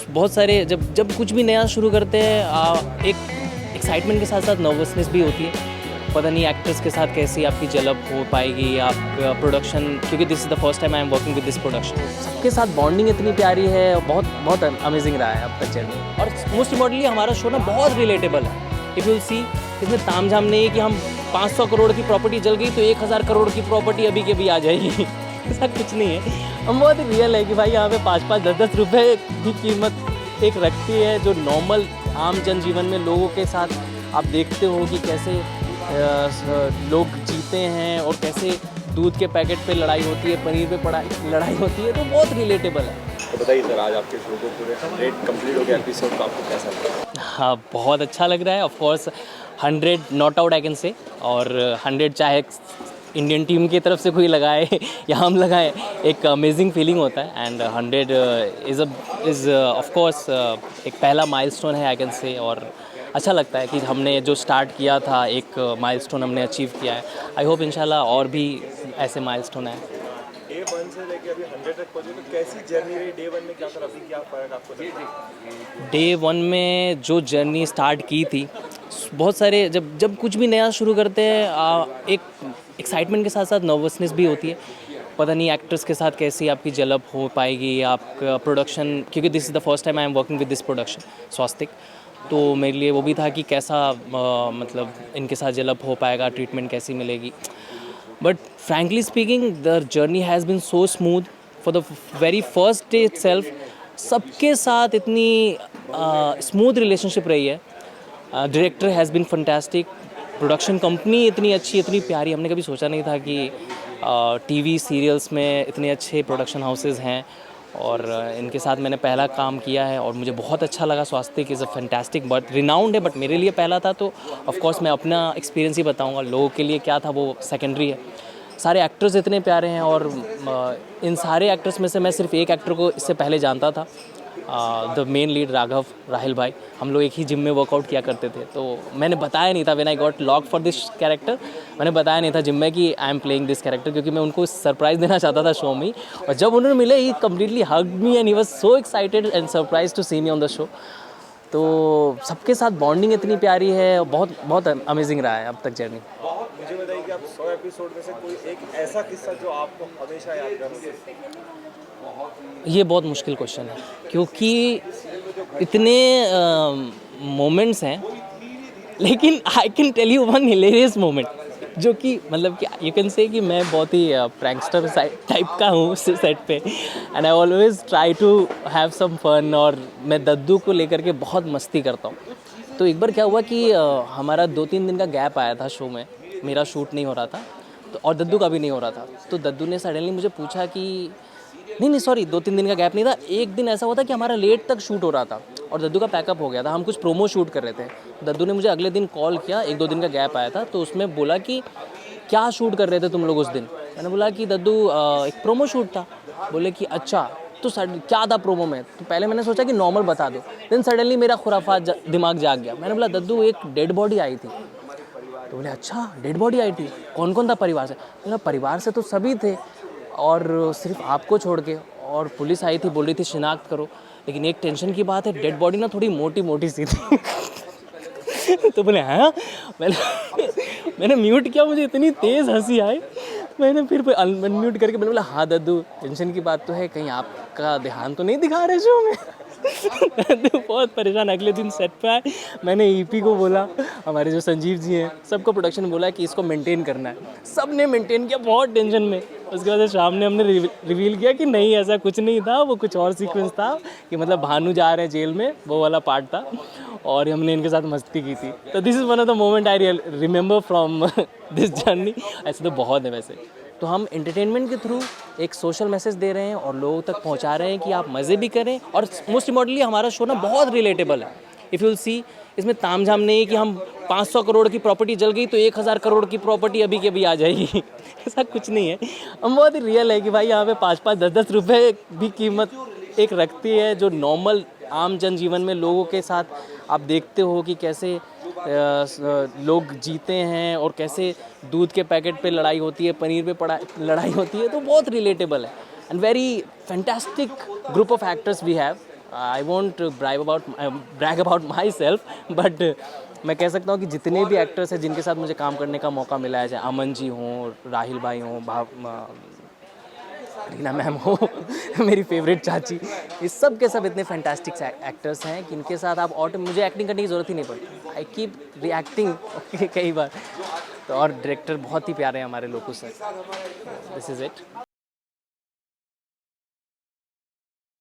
बहुत सारे जब कुछ भी नया शुरू करते हैं एक एक्साइटमेंट के साथ साथ नर्वसनेस भी होती है। पता नहीं एक्टर्स के साथ कैसी आपकी जलब हो पाएगी, आप प्रोडक्शन, क्योंकि this is the first time I am working with this production. सबके साथ बॉन्डिंग इतनी प्यारी है, बहुत बहुत अमेजिंग रहा है अब तक जर्नी। और मोस्ट इम्पॉर्टेंटली हमारा शो ना बहुत रिलेटेबल है। इफ़ यू सी, इसमें तामझाम नहीं है कि हम 500 करोड़ की प्रॉपर्टी जल गई तो 1000 करोड़ की प्रॉपर्टी अभी के भी आ जाएगी। ऐसा कुछ नहीं है। हम बहुत ही रियल है कि भाई यहाँ पे 5-5, 10-10 रुपये की कीमत एक रखती है, जो नॉर्मल आम जनजीवन में लोगों के साथ आप देखते हो कि कैसे लोग जीते हैं और कैसे दूध के पैकेट पे लड़ाई होती है, पनीर पे लड़ाई होती है, तो बहुत रिलेटेबल है। तो बताइए सर, आज आपके शो को पूरे 100 कंप्लीट हो गया एपिसोड, तो आपको कैसा लगा? हाँ, बहुत अच्छा लग रहा है। Of course 100 not out I can say, और 100 चाहे इंडियन टीम की तरफ से कोई लगाए या हम लगाए, एक अमेजिंग फीलिंग होता है। एंड 100 इज़ ऑफ कोर्स एक पहला माइलस्टोन है आई कैन से, और अच्छा लगता है कि हमने जो स्टार्ट किया था एक माइलस्टोन हमने अचीव किया है। आई होप इंशाल्लाह और भी ऐसे माइलस्टोन है। डे 1 से लेके अभी 100 तक पहुंचे, तो कैसी जर्नी रही? डे 1 में क्या था, अभी क्या फ़र्क आपको लगता है? डे 1 में जो जर्नी स्टार्ट की थी, बहुत सारे जब कुछ भी नया शुरू करते हैं एक एक्साइटमेंट के साथ साथ नर्वसनेस भी होती है। पता नहीं एक्टर्स के साथ कैसी आपकी जलब हो पाएगी, आप प्रोडक्शन, क्योंकि this is the first time I am working with this production Swastik. तो मेरे लिए वो भी था कि कैसा मतलब इनके साथ जलब हो पाएगा, ट्रीटमेंट कैसी मिलेगी। But frankly speaking the journey has been so smooth for the very first day itself. सबके साथ इतनी स्मूथ रिलेशनशिप रही है। Director has been fantastic, production company इतनी अच्छी, इतनी प्यारी। हमने कभी सोचा नहीं था कि टीवी सीरियल्स में इतने अच्छे प्रोडक्शन हाउसेस हैं, और इनके साथ मैंने पहला काम किया है और मुझे बहुत अच्छा लगा। Swastik is a fantastic, but renowned है, बट मेरे लिए पहला था, तो ऑफ कोर्स मैं अपना एक्सपीरियंस ही बताऊंगा। लोगों के लिए क्या था वो सेकेंडरी है। सारे एक्टर्स इतने प्यारे हैं, और इन सारे एक्टर्स में से मैं सिर्फ एक एक्टर को इससे पहले जानता था, द मेन लीड राहिल भाई। हम लोग एक ही जिम में वर्कआउट किया करते थे, तो मैंने बताया नहीं था when I got lock for this character, मैंने बताया नहीं था जिम में कि I am playing this character, क्योंकि मैं उनको सरप्राइज़ देना चाहता था शो में। और जब उन्होंने मिले, he completely hugged me and he was so excited and surprise to see me on the show. तो सबके साथ बॉन्डिंग इतनी प्यारी है, बहुत बहुत अमेजिंग रहा है अब तक जर्नी। मुझे बताइए कि आप 100 एपिसोड में से कोई एक ऐसा किस्सा जो आपको हमेशा याद रहे? ये बहुत मुश्किल क्वेश्चन है, क्योंकि इतने मोमेंट्स हैं, लेकिन I can tell you one hilarious moment, जो कि मतलब कि यू कैन से कि मैं बहुत ही प्रैंकस्टर टाइप का हूँ सेट पे, and I always try to have some fun, और मैं दद्दू को लेकर के बहुत मस्ती करता हूँ। तो एक बार क्या हुआ कि हमारा 2-3 दिन का गैप आया था शो में, मेरा शूट नहीं हो रहा था, तो और दद्दू का भी नहीं हो रहा था। तो दद्दू ने सडनली मुझे पूछा कि नहीं सॉरी, 2-3 दिन का गैप नहीं था, एक दिन ऐसा हुआ था कि हमारा लेट तक शूट हो रहा था और दद्दू का पैकअप हो गया था, हम कुछ प्रोमो शूट कर रहे थे। दद्दू ने मुझे अगले दिन कॉल किया, 1-2 दिन का गैप आया था, तो उसमें बोला कि क्या शूट कर रहे थे तुम लोग उस दिन। मैंने बोला कि दद्दू एक प्रोमो शूट था। बोले कि अच्छा, तो क्या था प्रोमो में? तो पहले मैंने सोचा कि नॉर्मल बता दो, देन सडनली मेरा खुराफात दिमाग जाग गया। मैंने बोला दद्दू एक डेड बॉडी आई थी। तो बोले अच्छा, डेड बॉडी आई थी, कौन कौन था परिवार से? बोला परिवार से तो सभी थे, और सिर्फ आपको छोड़ के, और पुलिस आई थी, बोल रही थी शिनाख्त करो, लेकिन एक टेंशन की बात है, डेड बॉडी ना थोड़ी मोटी मोटी सी थी। तो बोले हाँ। मैंने म्यूट किया, मुझे इतनी तेज़ हंसी आई, मैंने फिर अनम्यूट करके मैंने बोला हाँ दद्दू, टेंशन की बात तो है, कहीं आपका ध्यान तो नहीं दिखा रहे शो में। दद्दू बहुत परेशान। अगले दिन सेट पे आए, मैंने ईपी को बोला, हमारे जो संजीव जी हैं, सबको प्रोडक्शन बोला कि इसको मेंटेन करना है। सब ने मेंटेन किया बहुत टेंशन में। उसके बाद शाम ने हमने रिवील किया कि नहीं, ऐसा कुछ नहीं था, वो कुछ और सीक्वेंस था, कि मतलब भानु जा रहे हैं जेल में, वो वाला पार्ट था, और हमने इनके साथ मस्ती की थी। तो this is one of the moment I remember from this journey. ऐसे तो बहुत है वैसे। तो हम एंटरटेनमेंट के थ्रू एक सोशल मैसेज दे रहे हैं और लोगों तक पहुंचा रहे हैं कि आप मज़े भी करें, और मोस्ट इम्पॉर्टेंटली हमारा शो ना बहुत रिलेटेबल है। इफ़ यू विल सी, इसमें तामझाम नहीं है कि हम 500 करोड़ की प्रॉपर्टी जल गई तो 1000 करोड़ की प्रॉपर्टी अभी के भी आ जाएगी। ऐसा कुछ नहीं है। हम बहुत ही रियल है कि भाई यहाँ पे 5-5, 10-10 रुपये भी कीमत एक रखती है, जो नॉर्मल आम जनजीवन में लोगों के साथ आप देखते हो कि कैसे लोग जीते हैं, और कैसे दूध के पैकेट पे लड़ाई होती है, पनीर पे लड़ाई होती है। तो बहुत रिलेटेबल है, and very fantastic group of actors we have, I won't brag about myself, but मैं कह सकता हूँ कि जितने भी एक्टर्स हैं जिनके साथ मुझे काम करने का मौका मिला है, चाहे अमन जी हों, राहिल भाई हों, रीना मैम हो, मेरी फेवरेट चाची, इस सब के सब इतने फैंटास्टिक एक्टर्स हैं कि इनके साथ आप मुझे एक्टिंग करने की ज़रूरत ही नहीं पड़ती, आई कीप रिएक्टिंग कई बार। तो और डायरेक्टर बहुत ही प्यारे हैं हमारे लोगों से, दिस इज़ इट।